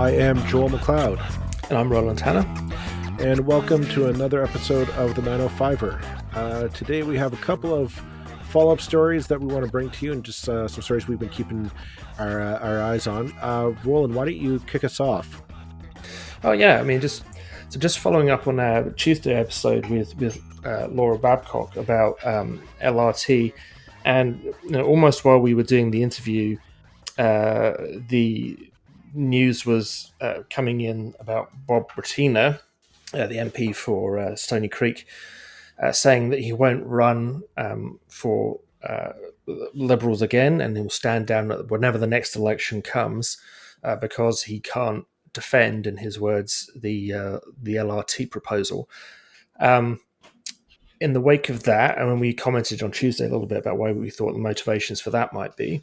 I am Joel McLeod. And I'm Roland, and welcome to another episode of the 905er. Today we have a couple of follow-up stories that we want to bring to you, and just some stories we've been keeping our eyes on. Roland, why don't you kick us off? Oh yeah, I mean, just following up on our Tuesday episode with Laura Babcock about LRT, and almost while we were doing the interview, the news was coming in about Bob Bratina, the MP for Stoney Creek, saying that he won't run for Liberals again, and he'll stand down whenever the next election comes, because he can't defend, in his words, the LRT proposal. In the wake of that, and when we commented on Tuesday a little bit about why we thought the motivations for that might be,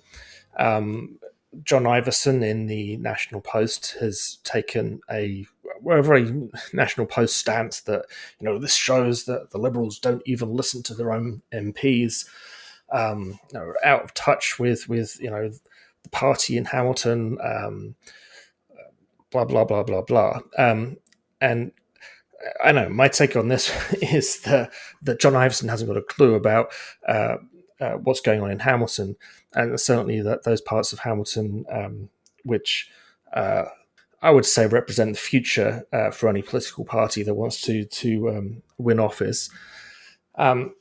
John Iverson in the National Post has taken a very National Post stance that this shows that the Liberals don't even listen to their own MPs, are out of touch with the party in Hamilton, blah blah blah blah blah, and I know my take on this is that John Iverson hasn't got a clue about what's going on in Hamilton, and certainly that those parts of Hamilton which I would say represent the future for any political party that wants to win office. Bob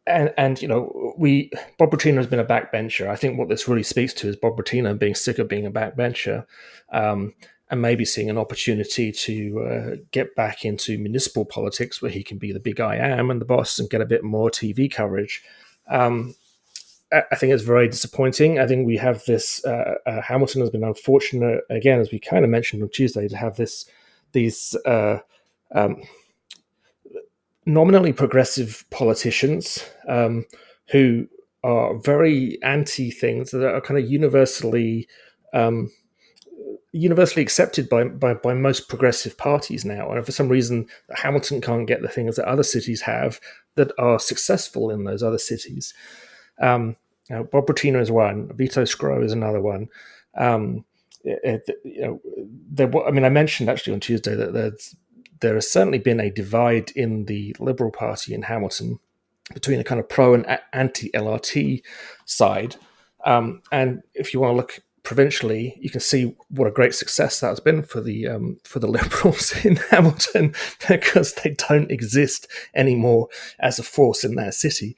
Bratina has been a backbencher. I think what this really speaks to is Bob Bratina being sick of being a backbencher, and maybe seeing an opportunity to get back into municipal politics where he can be the big I am and the boss and get a bit more TV coverage. I think it's very disappointing. I think we have this. Hamilton has been unfortunate, again, as we kind of mentioned on Tuesday, to have these nominally progressive politicians who are very anti things that are kind of universally accepted by most progressive parties now. And for some reason, Hamilton can't get the things that other cities have that are successful in those other cities. Bob Bratina is one. Vito Sgro is another one. I mentioned actually on Tuesday that there has certainly been a divide in the Liberal Party in Hamilton between a kind of pro and anti-LRT side. And if you want to look provincially, you can see what a great success that has been for the Liberals in Hamilton, because they don't exist anymore as a force in that city.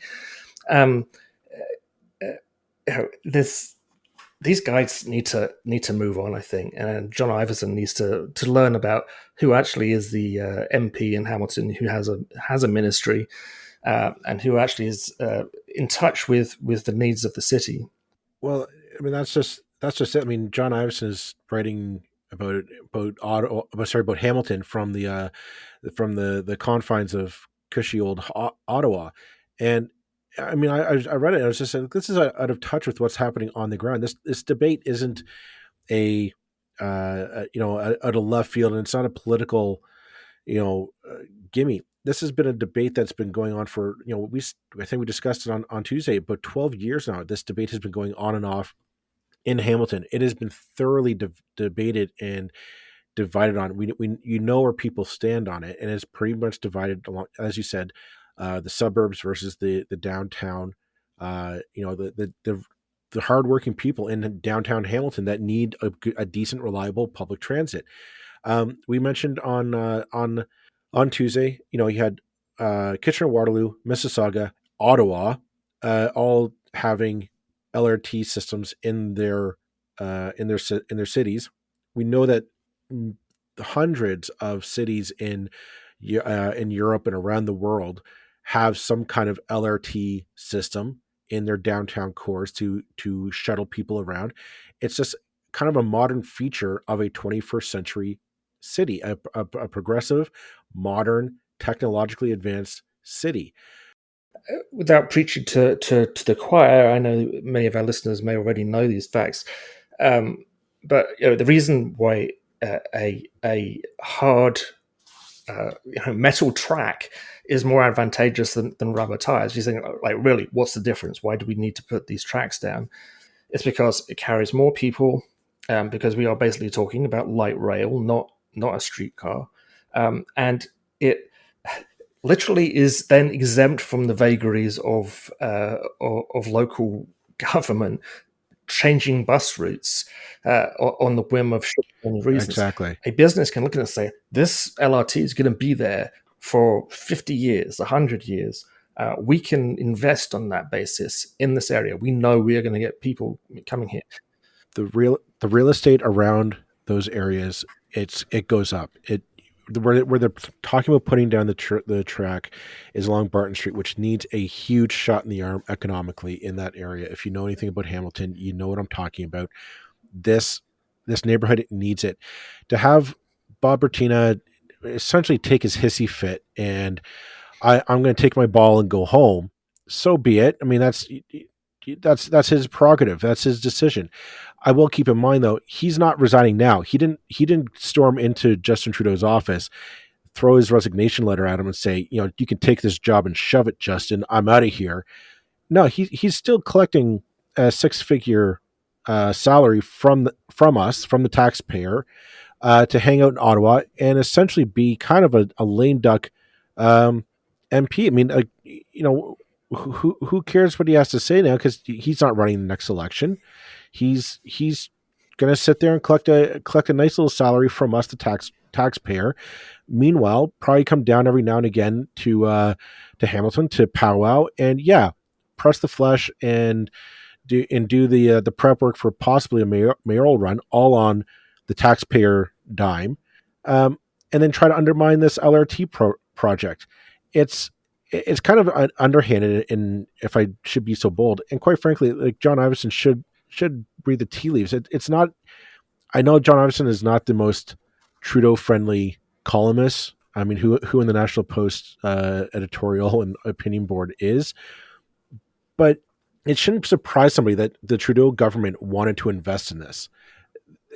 These guys need to move on, I think, and John Iverson needs to learn about who actually is the MP in Hamilton, who has a ministry, and who actually is in touch with the needs of the city. Well, I mean that's just it. I mean, John Iverson is writing about Hamilton from the confines of cushy old Ottawa, and I mean, I read it. I was just saying, this is out of touch with what's happening on the ground. This debate isn't out of left field, and it's not a political, gimme. This has been a debate that's been going on for I think we discussed it on Tuesday, but 12 years now. This debate has been going on and off in Hamilton. It has been thoroughly debated and divided on. We where people stand on it, and it's pretty much divided along, as you said. The suburbs versus the downtown, the hardworking people in downtown Hamilton that need a decent, reliable public transit. We mentioned on Tuesday, you had Kitchener-Waterloo, Mississauga, Ottawa, all having LRT systems in their cities. We know that hundreds of cities in Europe and around the world have some kind of LRT system in their downtown cores to shuttle people around. It's just kind of a modern feature of a 21st century city, a progressive, modern, technologically advanced city. Without preaching to the choir, I know many of our listeners may already know these facts, but the reason why a hard metal track is more advantageous than rubber tires. You think, like, really, what's the difference? Why do we need to put these tracks down? It's because it carries more people, because we are basically talking about light rail, not a streetcar, and it literally is then exempt from the vagaries of local government changing bus routes on the whim of short-term reasons. Exactly. A business can look at it and say, this LRT is going to be there for 50 years, 100 years. We can invest on that basis in this area. We know we are going to get people coming here. The real estate around those areas, it goes up. Where they're talking about putting down the track is along Barton Street, which needs a huge shot in the arm economically in that area. If you know anything about Hamilton, you know what I'm talking about. This this neighborhood needs it. To have Bob Bratina essentially take his hissy fit and I'm going to take my ball and go home. So be it. I mean, that's his prerogative. That's his decision. I will keep in mind though, he's not resigning now. He didn't storm into Justin Trudeau's office, throw his resignation letter at him, and say, you can take this job and shove it, Justin. I'm out of here. No, he's still collecting a six-figure salary from us, from the taxpayer, to hang out in Ottawa and essentially be kind of a lame duck um, MP. I mean, who cares what he has to say now because he's not running the next election. He's going to sit there and collect a nice little salary from us, the taxpayer. Meanwhile, probably come down every now and again to Hamilton to powwow and press the flesh and do the prep work for possibly a mayoral run, all on the taxpayer dime, and then try to undermine this LRT project. It's it's kind of underhanded, and if I should be so bold, and quite frankly, like John Iveson should read the tea leaves. It's not. I know John Iveson is not the most Trudeau friendly columnist. I mean, who in the National Post editorial and opinion board is, but it shouldn't surprise somebody that the Trudeau government wanted to invest in this.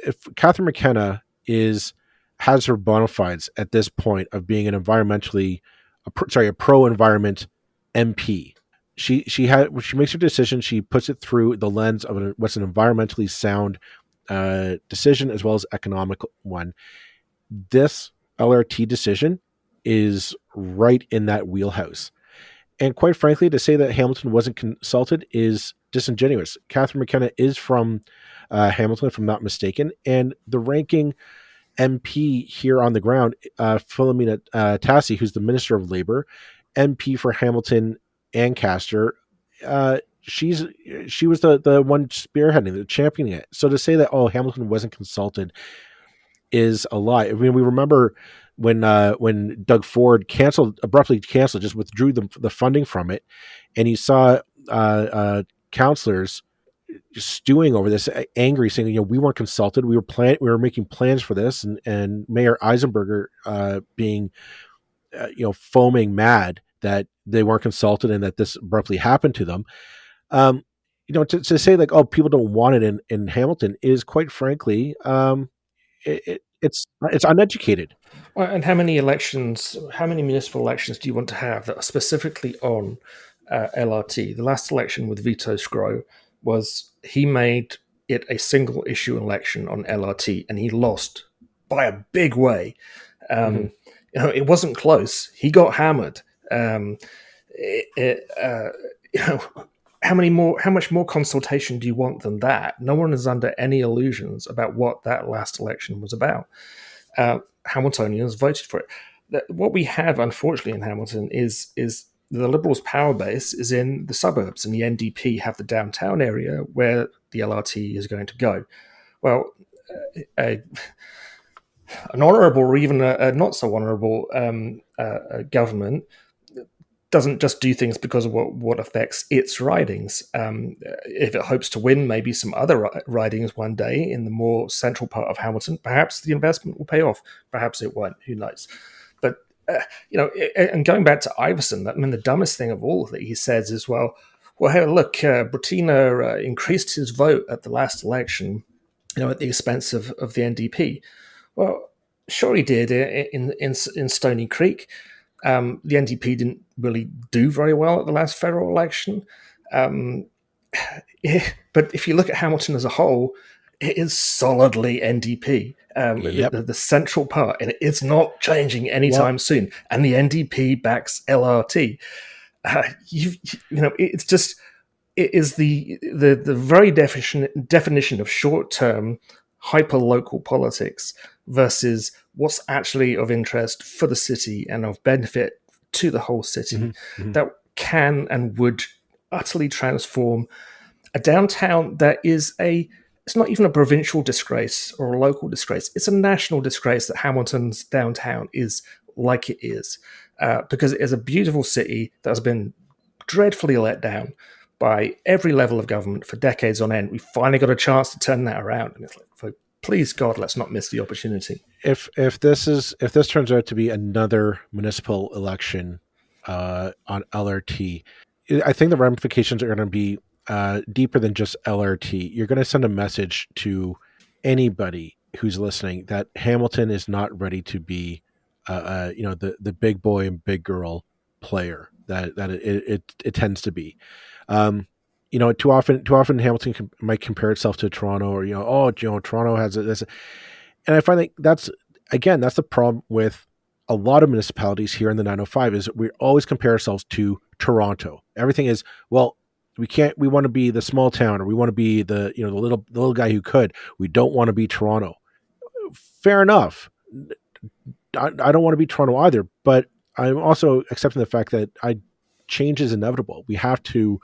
If Catherine McKenna has her bona fides at this point of being a pro environment MP, she makes her decision. She puts it through the lens of what's an environmentally sound decision as well as economic one. This LRT decision is right in that wheelhouse. And quite frankly, to say that Hamilton wasn't consulted is disingenuous. Catherine McKenna is from Hamilton, if I'm not mistaken, and the ranking MP here on the ground, Philomena Tassi, who's the Minister of Labor, MP for Hamilton Ancaster, she was the one spearheading, the championing it. So to say that Hamilton wasn't consulted is a lie. I mean, we remember when Doug Ford abruptly canceled, just withdrew the funding from it, and you saw councillors stewing over this, angry, saying, we weren't consulted. We were making plans for this, and Mayor Eisenberger being, foaming mad that they weren't consulted and that this abruptly happened to them. To say like, people don't want it in Hamilton is quite frankly, it's uneducated. Well, and how many municipal elections do you want to have that are specifically on LRT? The last election with Vito Sgro he made it a single issue election on LRT, and he lost by a big way. Mm-hmm. It wasn't close. He got hammered. How much more consultation do you want than that? No one is under any illusions about what that last election was about. Hamiltonians voted for it. What we have, unfortunately, in Hamilton is the Liberals' power base is in the suburbs, and the NDP have the downtown area where the LRT is going to go. Well, an honourable or even a not so honourable government doesn't just do things because of what affects its ridings. If it hopes to win maybe some other ridings one day in the more central part of Hamilton, perhaps the investment will pay off. Perhaps it won't. Who knows? But, and going back to Iveson, I mean, the dumbest thing of all that he says is, well, hey, look, Bratina increased his vote at the last election, at the expense of the NDP. Well, sure he did in Stoney Creek. The NDP didn't really do very well at the last federal election. But if you look at Hamilton as a whole, it is solidly NDP. Yep. The central part, and it's not changing Well, anytime soon. And the NDP backs LRT. It's just it is the very definition of short term hyper local politics versus what's actually of interest for the city and of benefit to the whole city mhm, mhm. that can and would utterly transform a downtown that is a it's not even a provincial disgrace or a local disgrace. It's a national disgrace that Hamilton's downtown is like it is, because it is a beautiful city that has been dreadfully let down by every level of government for decades on end. We finally got a chance to turn that around, and it's like, for please God, let's not miss the opportunity. If this turns out to be another municipal election on LRT, I think the ramifications are going to be deeper than just LRT. You're going to send a message to anybody who's listening that Hamilton is not ready to be, the big boy and big girl player that it tends to be. Um, too often Hamilton might compare itself to Toronto, or Toronto has this, and I find that that's the problem with a lot of municipalities here in the 905 is we always compare ourselves to Toronto. Everything is, well, we want to be the small town, or we want to be the little guy who could. We don't want to be Toronto. Fair enough. I don't want to be Toronto either, but I'm also accepting the fact that change is inevitable. We have to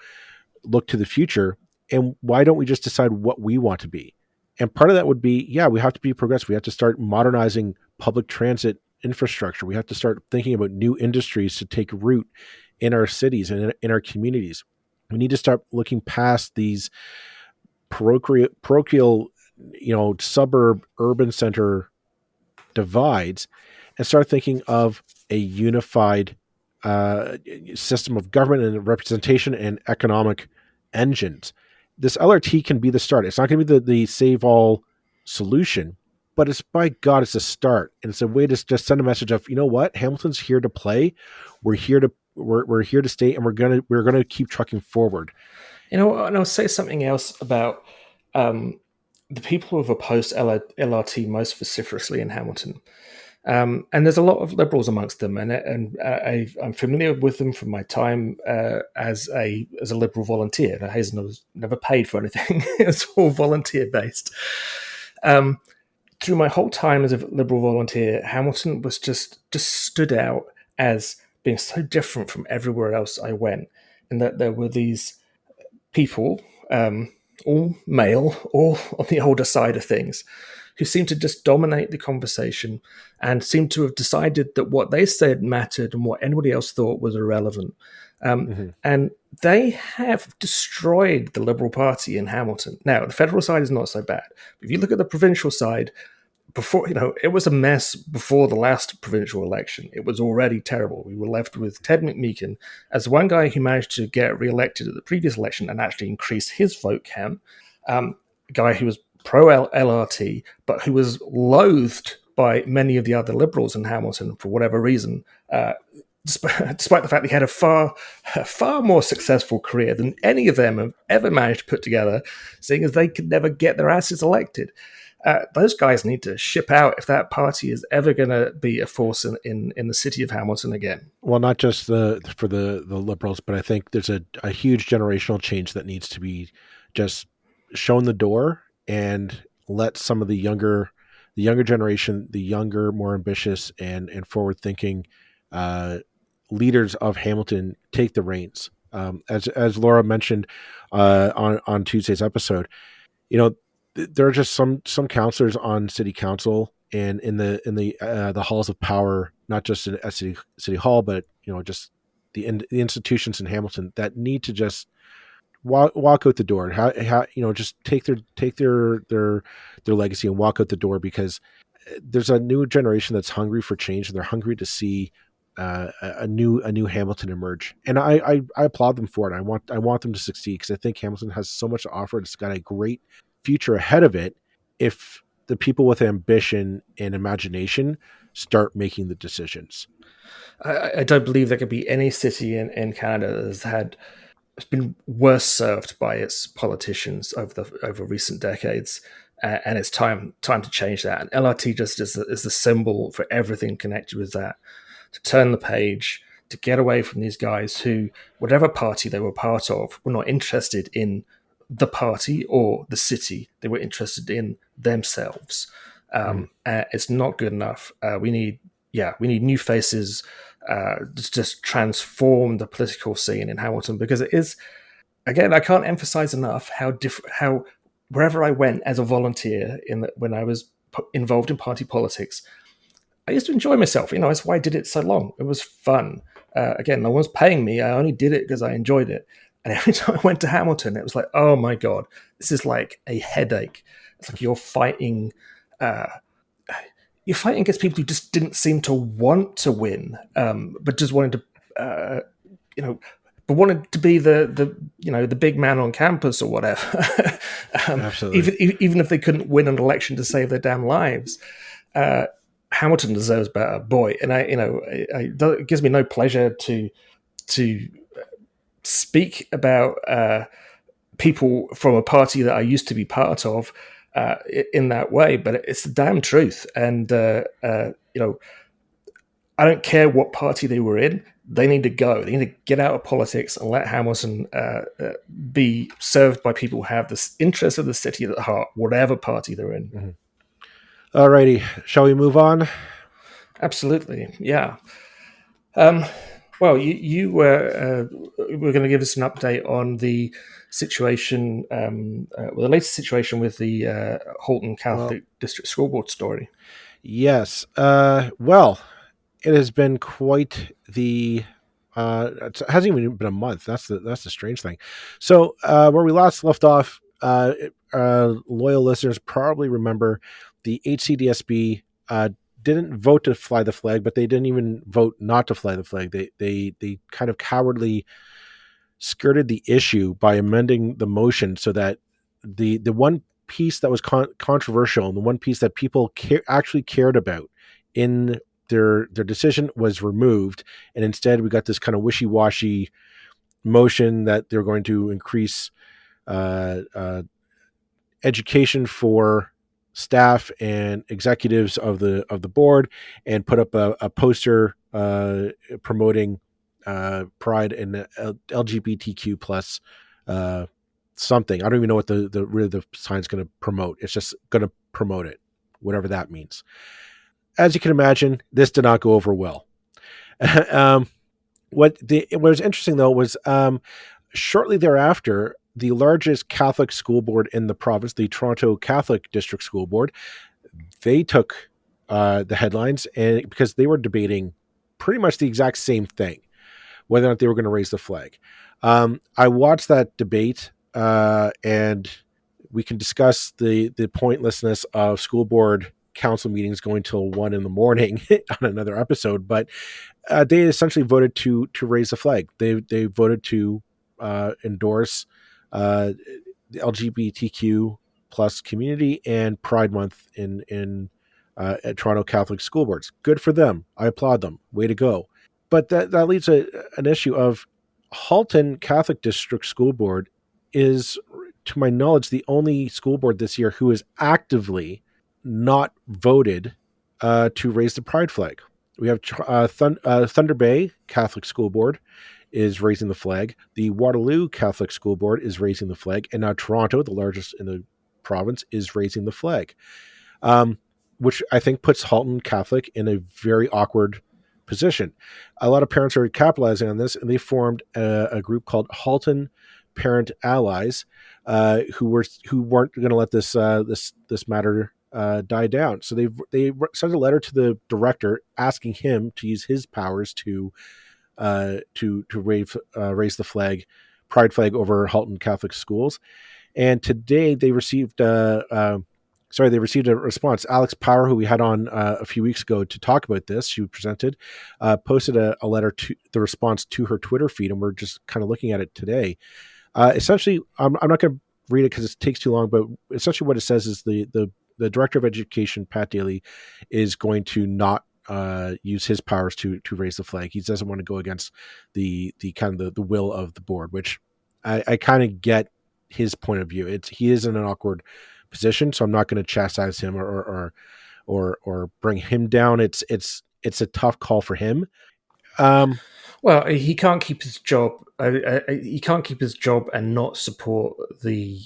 look to the future, and why don't we just decide what we want to be? And part of that would be, yeah, we have to be progressive. We have to start modernizing public transit infrastructure. We have to start thinking about new industries to take root in our cities and in our communities. We need to start looking past these parochial, suburb urban center divides, and start thinking of a unified uh, system of government and representation and economic engines. This LRT can be the start. It's not going to be the save all solution, but it's, by God, it's a start, and it's a way to just send a message of, you know what, Hamilton's here to play. We're here to stay, and we're gonna keep trucking forward. And I'll say something else about um, the people who have opposed LRT most vociferously in Hamilton. And there's a lot of liberals amongst them, and I'm familiar with them from my time as a liberal volunteer. Now, Hazen was never paid for anything; it's all volunteer based. Um, Through my whole time as a liberal volunteer, Hamilton was just stood out as being so different from everywhere else I went, and that there were these people, all male, all on the older side of things, who seemed to just dominate the conversation and seemed to have decided that what they said mattered and what anybody else thought was irrelevant. Um, Mm-hmm. and they have destroyed the Liberal Party in Hamilton. Now, the federal side is not so bad. If you look at the provincial side, before it was a mess before the last provincial election. It was already terrible. We were left with Ted McMeekin as one guy who managed to get re-elected at the previous election and actually increase his vote count. A guy who was pro LRT, but who was loathed by many of the other liberals in Hamilton for whatever reason. Despite the fact that he had a far more successful career than any of them have ever managed to put together, seeing as they could never get their asses elected. Those guys need to ship out if that party is ever going to be a force in the city of Hamilton again. Well, not just for the liberals, but I think there's a huge generational change that needs to be just shown the door, and let some of the younger generation, the younger, more ambitious and forward thinking uh, leaders of Hamilton take the reins. As Laura mentioned on Tuesday's episode, you know, there are just some counselors on city council and in the halls of power, not just at city hall, but just the institutions in Hamilton that need to just walk out the door. Just take their legacy and walk out the door, because there's a new generation that's hungry for change, and they're hungry to see a new Hamilton emerge, and I applaud them for it. I want them to succeed, because I think Hamilton has so much to offer. It's got a great future ahead of it if the people with ambition and imagination start making the decisions. I don't believe there could be any city in Canada that has been worse served by its politicians over recent decades. and it's time to change that. And LRT just is the symbol for everything connected with that. To turn the page, to get away from these guys who, whatever party they were part of, were not interested in the party or the city. They were interested in themselves. It's not good enough. We need new faces to just transform the political scene in Hamilton, because it is, again, I can't emphasize enough how wherever I went as a volunteer when I was involved in party politics, I used to enjoy myself. That's why I did it so long. It was fun. Again, no one's paying me. I only did it because I enjoyed it. And every time I went to Hamilton, it was like, oh my God, this is like a headache. It's like you're fighting against people who just didn't seem to want to win, but just wanted to, but wanted to be the big man on campus or whatever. Absolutely. Even if they couldn't win an election to save their damn lives. Hamilton deserves better, boy. And it gives me no pleasure to speak about people from a party that I used to be part of in that way, but it's the damn truth. And I don't care what party they were in. They need to go. They need to get out of politics and let Hamilton be served by people who have the interest of the city at heart, whatever party they're in. Mm-hmm. All righty. Shall we move on? Absolutely. Yeah. Well, you were going to give us an update on the situation, the latest situation with the Halton Catholic District School Board story. Yes. Well, it has been quite the. It hasn't even been a month. That's the strange thing. So where we last left off, loyal listeners probably remember the HCDSB didn't vote to fly the flag, but they didn't even vote not to fly the flag. They kind of cowardly skirted the issue by amending the motion so that the one piece that was controversial and the one piece that people actually cared about in their decision was removed, and instead we got this kind of wishy-washy motion that they're going to increase education for staff and executives of the board, and put up a poster promoting pride and LGBTQ plus something. I don't even know what the sign's going to promote. It's just going to promote it, whatever that means. As you can imagine, this did not go over well. What was interesting though was shortly thereafter, the largest Catholic school board in the province, the Toronto Catholic District School Board, they took the headlines, and because they were debating pretty much the exact same thing, whether or not they were going to raise the flag. I watched that debate, and we can discuss the pointlessness of school board council meetings going till 1 a.m. on another episode. But they essentially voted to raise the flag. They voted to endorse the LGBTQ plus community and Pride Month in at Toronto Catholic school boards. Good for them. I applaud them. Way to go. But that leads an issue of Halton Catholic District School Board is, to my knowledge, the only school board this year who is actively not voted to raise the pride flag. We have Thunder Bay Catholic School Board is raising the flag. The Waterloo Catholic School Board is raising the flag. And now Toronto, the largest in the province, is raising the flag, which I think puts Halton Catholic in a very awkward position. A lot of parents are capitalizing on this, and they formed a group called Halton Parent Allies, who weren't going to let this matter die down. So they sent a letter to the director asking him to use his powers to raise the pride flag over Halton Catholic schools. And today they received a response. Alex Power, who we had on a few weeks ago to talk about this, she posted a letter to the response to her Twitter feed, and we're just kind of looking at it today. Essentially, I'm not going to read it because it takes too long, but essentially what it says is the director of education, Pat Daly, is going to not use his powers to raise the flag. He doesn't want to go against the kind of the will of the board, which I kind of get his point of view. He is in an awkward position, so I'm not going to chastise him or bring him down. It's a tough call for him. Um, Well, he can't keep his job. He can't keep his job and not support the.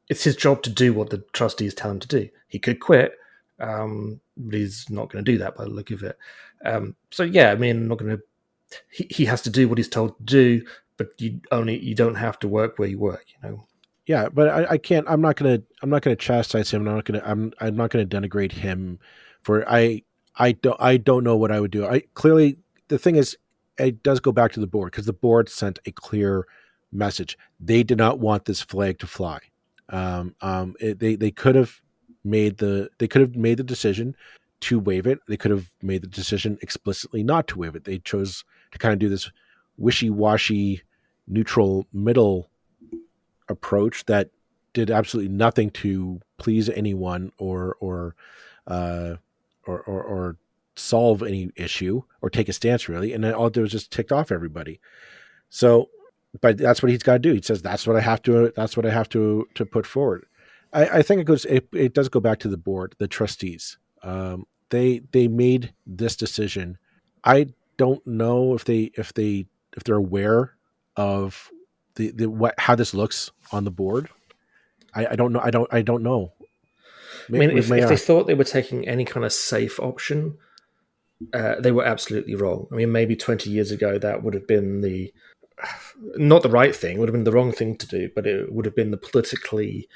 It's his job to do what the trustees tell him to do. He could quit, but he's not going to do that by the look of it. So yeah, I mean, I'm not going to. He has to do what he's told to do, but you don't have to work where you work. You know. yeah, but I can't. I'm not gonna chastise him. I'm not gonna denigrate him for. I don't know what I would do. I clearly the thing is, it does go back to the board because the board sent a clear message. They did not want this flag to fly. They could have made the decision to waive it. They could have made the decision explicitly not to waive it. They chose to kind of do this wishy washy, neutral middle approach that did absolutely nothing to please anyone uh, or solve any issue or take a stance really, and then all it did was just ticked off everybody. So, but that's what he's got to do. He says that's what I have to. That's what I have to put forward. I think it goes. It does go back to the board, the trustees. They made this decision. I don't know if they're aware of the what how this looks on the board. I don't know. I don't know. I mean, We may if they thought they were taking any kind of safe option, they were absolutely wrong. I mean, maybe 20 years ago that would have been the not the right thing, would have been the wrong thing to do, but it would have been the politically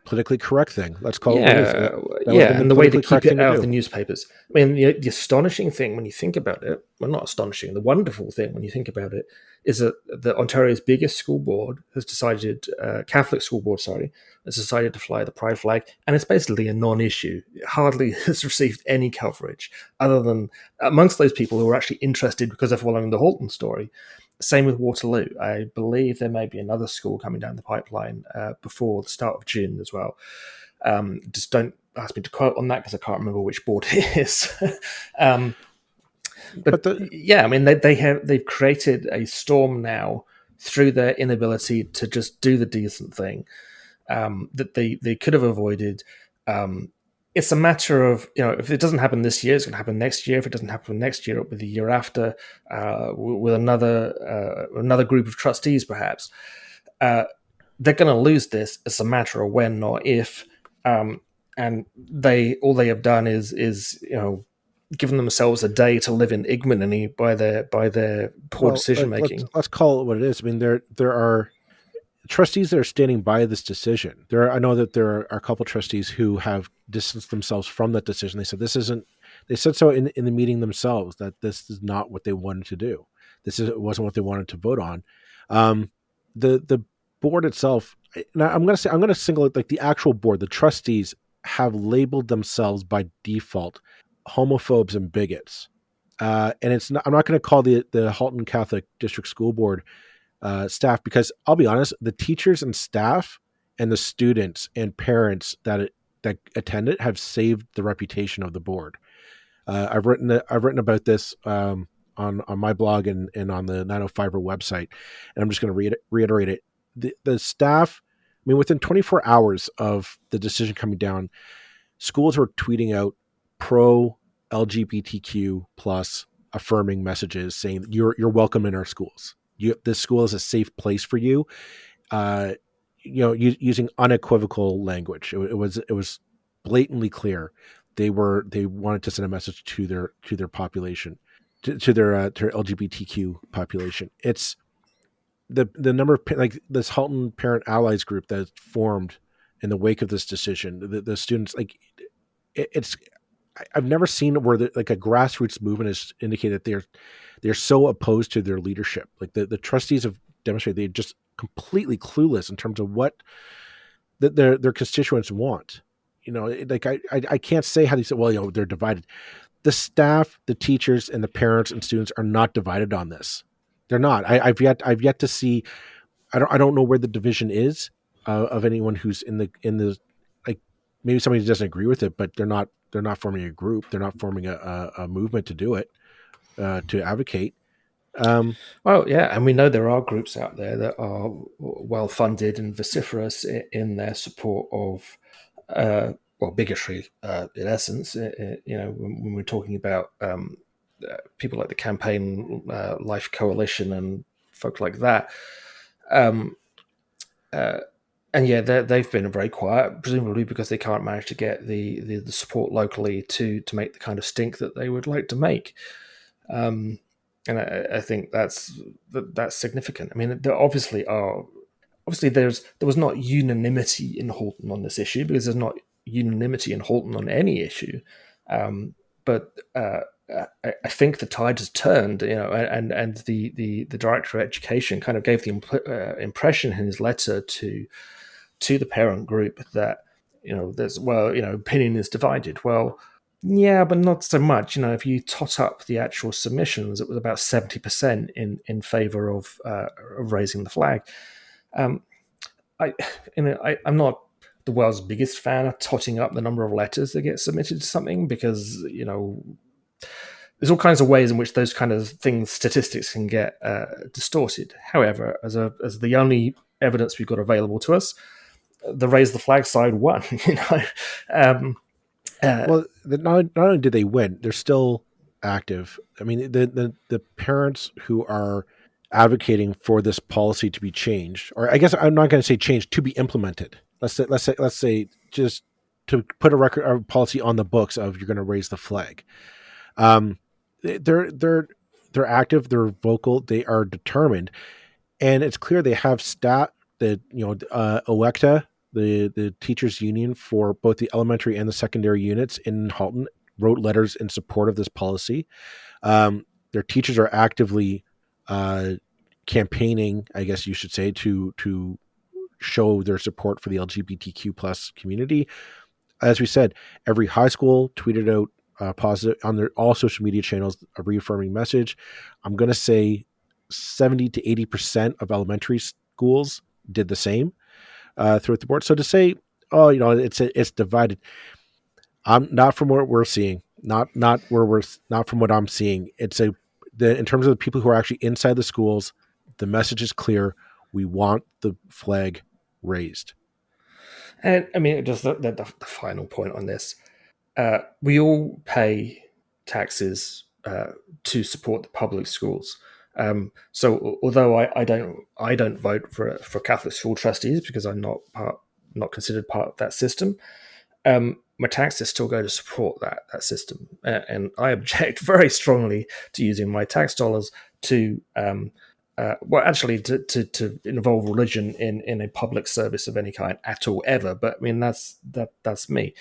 politically correct thing. Let's call it what it is. yeah, That would have yeah, been the and the way to politically keep correct thing it to out of do. the newspapers. I mean, the astonishing thing when you think about it, well, not astonishing, the wonderful thing when you think about it is that Ontario's biggest school board has decided, Catholic school board, sorry, has decided to fly the pride flag, and it's basically a non-issue. It hardly has received any coverage other than amongst those people who are actually interested because they're following the Halton story. Same with Waterloo. I believe there may be another school coming down the pipeline before the start of June as well. Just don't ask me to quote on that because I can't remember which board it is. But But the yeah, I mean they've created a storm now through their inability to just do the decent thing that they could have avoided. It's a matter of, if it doesn't happen this year, it's going to happen next year. If it doesn't happen next year, it'll be the year after with another group of trustees, perhaps. They're going to lose this. It's a matter of when, not if. And all they have done is given themselves a day to live in ignominy by their poor well, decision making. let's call it what it is. I mean, there are trustees that are standing by this decision. I know that there are a couple trustees who have distanced themselves from that decision. They said this isn't. They said so in the meeting themselves that this is not what they wanted to do. Wasn't what they wanted to vote on. The board itself. Now I'm going to single it like the actual board. The trustees have labeled themselves by default homophobes and bigots. And it's not, I'm not going to call the Halton Catholic District School Board staff because I'll be honest, the teachers and staff and the students and parents that attend it have saved the reputation of the board. I've written about this on my blog and on the 905er website, and I'm just going to reiterate it. The staff, I mean, within 24 hours of the decision coming down, schools were tweeting out pro LGBTQ plus affirming messages saying you're welcome in our schools. This school is a safe place for you. Uh, using unequivocal language. It was blatantly clear. They wanted to send a message to their population, to their LGBTQ population. It's the number of like this Halton Parent Allies group that formed in the wake of this decision. The students like it's I've never seen where like a grassroots movement has indicated that they're so opposed to their leadership. Like the trustees have demonstrated they're just completely clueless in terms of what their constituents want. Like I can't say how they say, well, they're divided. The staff, the teachers, and the parents and students are not divided on this. They're not. I've yet to see. I don't know where the division is of anyone who's in the like maybe somebody doesn't agree with it, but they're not forming a group. They're not forming a movement to do it to advocate. Um, Well, yeah, and we know there are groups out there that are well funded and vociferous in their support of, well, bigotry, in essence. When we're talking about people like the Campaign Life Coalition and folk like that. Um, uh, and yeah, they've been very quiet, presumably because they can't manage to get the support locally to make the kind of stink that they would like to make. Um, and I think that's significant. I mean, there obviously there was not unanimity in Halton on this issue, because there's not unanimity in Halton on any issue. But I think the tide has turned, and the director of education kind of gave the impression in his letter to the parent group that, there's, well, opinion is divided. Well, yeah, but not so much. If you tot up the actual submissions, it was about 70% in favor of raising the flag. Um, I'm not the world's biggest fan of totting up the number of letters that get submitted to something, because there's all kinds of ways in which those kind of things, statistics, can get distorted. However, as the only evidence we've got available to us, the raise the flag side won. Um, uh, well, not only did they win, they're still active. I mean, the parents who are advocating for this policy to be changed, or I guess I'm not going to say changed, to be implemented. Let's say just to put a policy on the books of you're going to raise the flag. Um, they're active, they're vocal, they are determined, and it's clear they have stat that OECTA, the teachers union for both the elementary and the secondary units in Halton, wrote letters in support of this policy. Their teachers are actively uh, campaigning, I guess you should say, to show their support for the LGBTQ plus community. As we said, every high school tweeted out positive on their all social media channels a reaffirming message. I'm going to say 70 to 80% of elementary schools did the same throughout the board. So to say, oh, it's divided. I'm not from what we're seeing. Not from what I'm seeing. In terms of the people who are actually inside the schools, the message is clear. We want the flag raised. and I mean, just the final point on this. We all pay taxes to support the public schools. So although I don't vote for Catholic school trustees, because I'm not considered part of that system, my taxes still go to support that system, and I object very strongly to using my tax dollars to well, actually, to involve religion in a public service of any kind at all, ever. But I mean, that's me.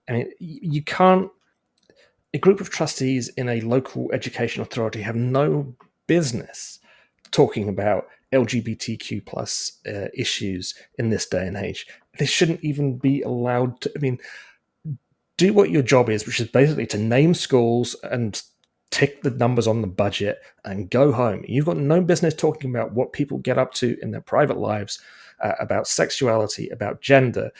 I mean, you can't. A group of trustees in a local education authority have no business talking about LGBTQ plus issues in this day and age. They shouldn't even be allowed to. I mean, do what your job is, which is basically to name schools and tick the numbers on the budget and go home. You've got no business talking about what people get up to in their private lives, about sexuality, about gender.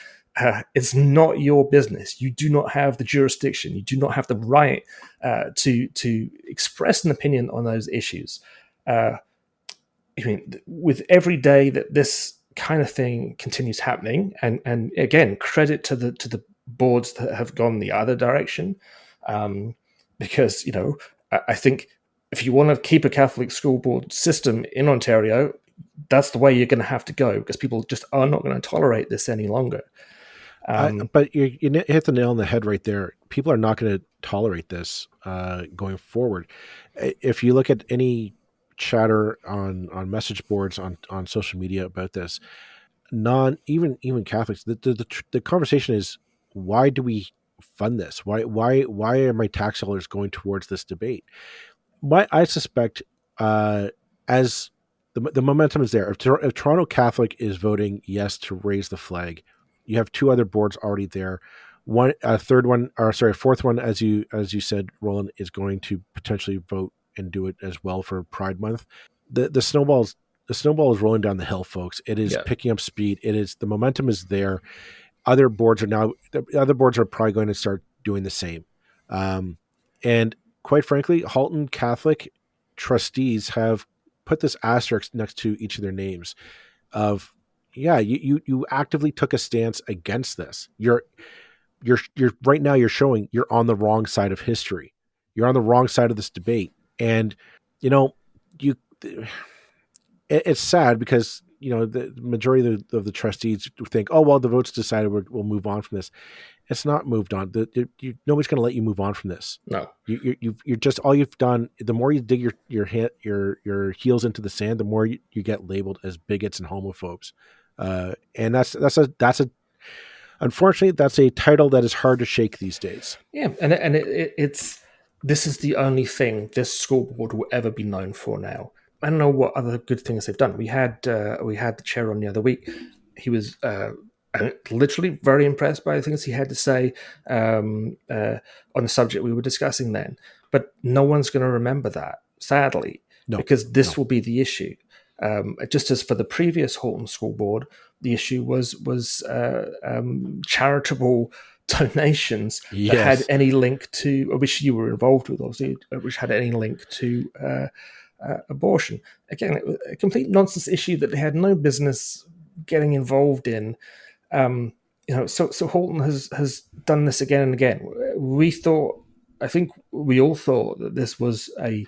It's not your business. You do not have the jurisdiction. You do not have the right to express an opinion on those issues. Uh, I mean, with every day that this kind of thing continues happening, and again, credit to the boards that have gone the other direction, because I think if you want to keep a Catholic school board system in Ontario, that's the way you're going to have to go, because people just are not going to tolerate this any longer. Um, But you hit the nail on the head right there. People are not going to tolerate this going forward. If you look at any chatter on message boards on social media about this, non even Catholics, the conversation is, why do we fund this? Why are my tax dollars going towards this debate? I suspect as the momentum is there. If Toronto Catholic is voting yes to raise the flag, you have two other boards already there. One, a third one, or sorry, a fourth one, as you said, Roland, is going to potentially vote and do it as well for Pride Month. The snowball is rolling down the hill, folks. It is yeah, picking up speed. The momentum is there. The other boards are probably going to start doing the same. And quite frankly, Halton Catholic trustees have put this asterisk next to each of their names of, yeah, you actively took a stance against this. You're right now, you're showing you're on the wrong side of history. You're on the wrong side of this debate. And, you know, you, it's sad because, the majority of the trustees think, oh, well, the vote's decided, we'll move on from this. It's not moved on. Nobody's going to let you move on from this. No. You're just, all you've done. The more you dig your heels into the sand, the more you get labeled as bigots and homophobes. And that's a unfortunately, that's a title that is hard to shake these days. Yeah, and it's this is the only thing this school board will ever be known for now. I don't know what other good things they've done. We had the chair on the other week. He was literally very impressed by the things he had to say on the subject we were discussing then. But no one's going to remember that, sadly, because this will be the issue. Just as for the previous Halton School Board, the issue was charitable donations that had any link to, which you were involved with, obviously, which had any link to abortion. Again, a complete nonsense issue that they had no business getting involved in. So Halton has done this again and again. I think we all thought that this was a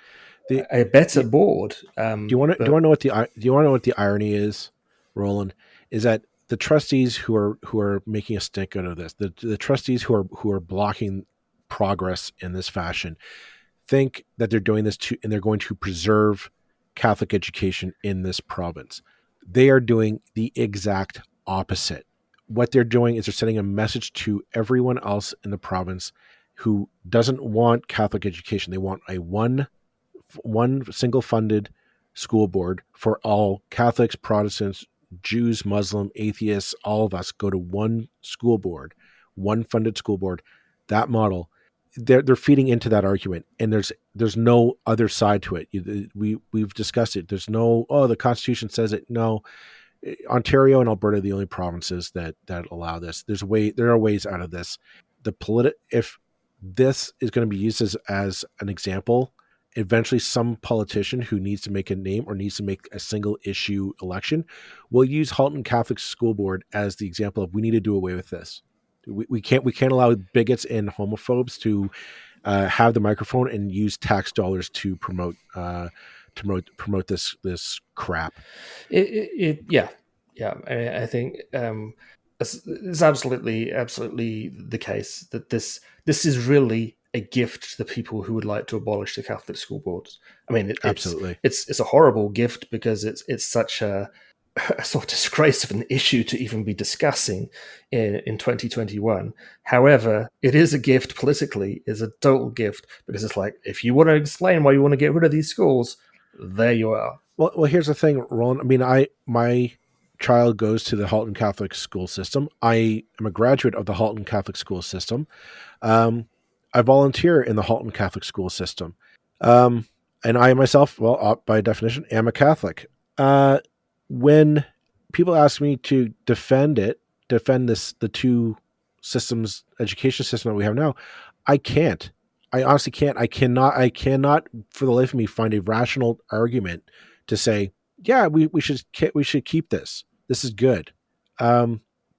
better board. Do you want to know what the irony is, Roland? Is that the trustees who are making a stink out of this, the trustees who are blocking progress in this fashion, think that they're doing this and they're going to preserve Catholic education in this province. They are doing the exact opposite. What they're doing is they're sending a message to everyone else in the province who doesn't want Catholic education. They want a one single funded school board for all Catholics, Protestants, Jews, Muslim, atheists, all of us go to one school board, one funded school board. That model, they're feeding into that argument, and there's no other side to it. We've discussed it. There's no, oh, the Constitution says it. No, Ontario and Alberta are the only provinces that allow this. There are ways out of this. If this is going to be used as an example, eventually some politician who needs to make a name or needs to make a single issue election will use Halton Catholic School Board as the example of, we need to do away with this. We can't allow bigots and homophobes to have the microphone and use tax dollars to promote this crap. Yeah. I think it's absolutely the case that this is really a gift to the people who would like to abolish the Catholic school boards. I mean, absolutely, it's a horrible gift because it's such a sort of disgrace of an issue to even be discussing in 2021. However, it is a gift politically, is a total gift, because it's like, if you want to explain why you want to get rid of these schools, there you are. Well, here's the thing, Roland. I mean, my child goes to the Halton Catholic school system. I am a graduate of the Halton Catholic school system. I volunteer in the Halton Catholic school system. And I myself, well, by definition, am a Catholic. When people ask me to defend the two systems, education system that we have now, I can't. I honestly can't. I cannot for the life of me find a rational argument to say, yeah, we should keep this. This is good.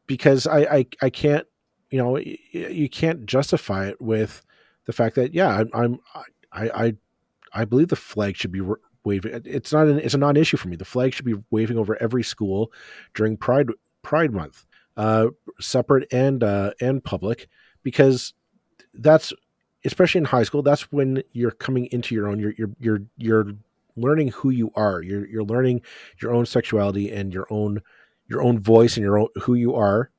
Because I can't, you can't justify it with the fact that, yeah, I believe the flag should be waving. It's a non-issue for me. The flag should be waving over every school during Pride Month, separate and public, because that's, especially in high school, that's when you're coming into your own. You're learning who you are. You're learning your own sexuality and your own voice and your own who you are,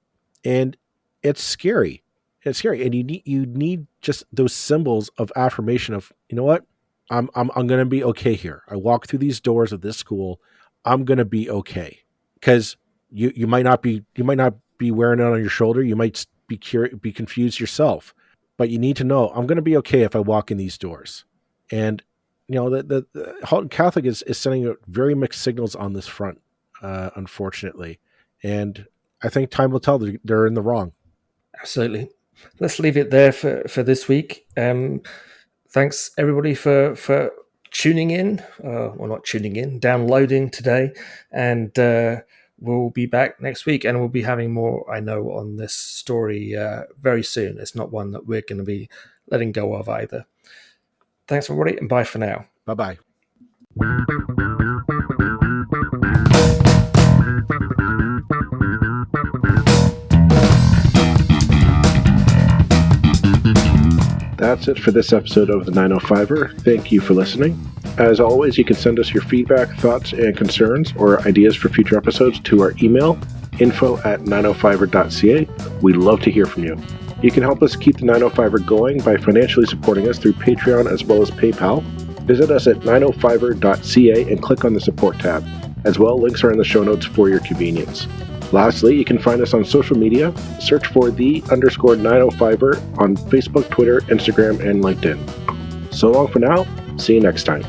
and it's scary. It's scary, and you need just those symbols of affirmation of, you know what, I'm going to be okay here. I walk through these doors of this school. I'm going to be okay, because you might not be wearing it on your shoulder. You might be confused yourself, but you need to know, I'm going to be okay if I walk in these doors. And the Halton Catholic is sending out very mixed signals on this front, unfortunately. And I think time will tell. They're in the wrong. Absolutely. Let's leave it there for this week. Thanks everybody for tuning in, not tuning in, downloading today, and we'll be back next week, and we'll be having more, I know, on this story very soon. It's not one that we're going to be letting go of either. Thanks, everybody, and bye for now. Bye-bye. That's it for this episode of the 905er. Thank you for listening. As always, you can send us your feedback, thoughts, and concerns or ideas for future episodes to our email, info@905er.ca. We love to hear from you. You can help us keep the 905er going by financially supporting us through Patreon as well as PayPal. Visit us at 905er.ca and click on the support tab. As well, links are in the show notes for your convenience. Lastly, you can find us on social media. Search for _905er on Facebook, Twitter, Instagram, and LinkedIn. So long for now. See you next time.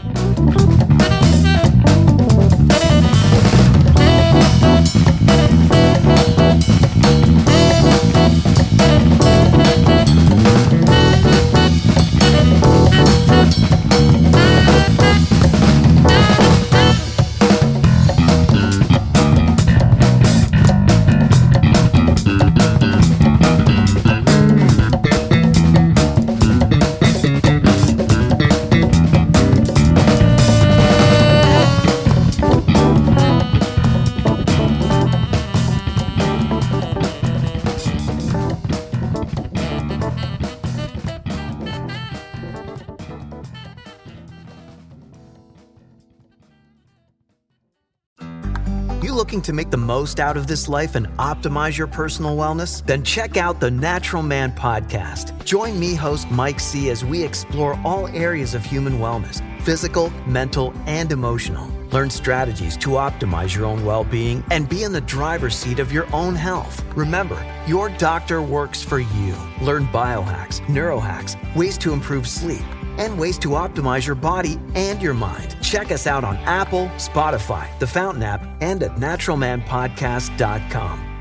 Looking to make the most out of this life and optimize your personal wellness? Then check out the Natural Man Podcast. Join me, host Mike C., as we explore all areas of human wellness, physical, mental, and emotional. Learn strategies to optimize your own well-being and be in the driver's seat of your own health. Remember, your doctor works for you. Learn biohacks, neurohacks, ways to improve sleep, and ways to optimize your body and your mind. Check us out on Apple, Spotify, the Fountain app, and at naturalmanpodcast.com.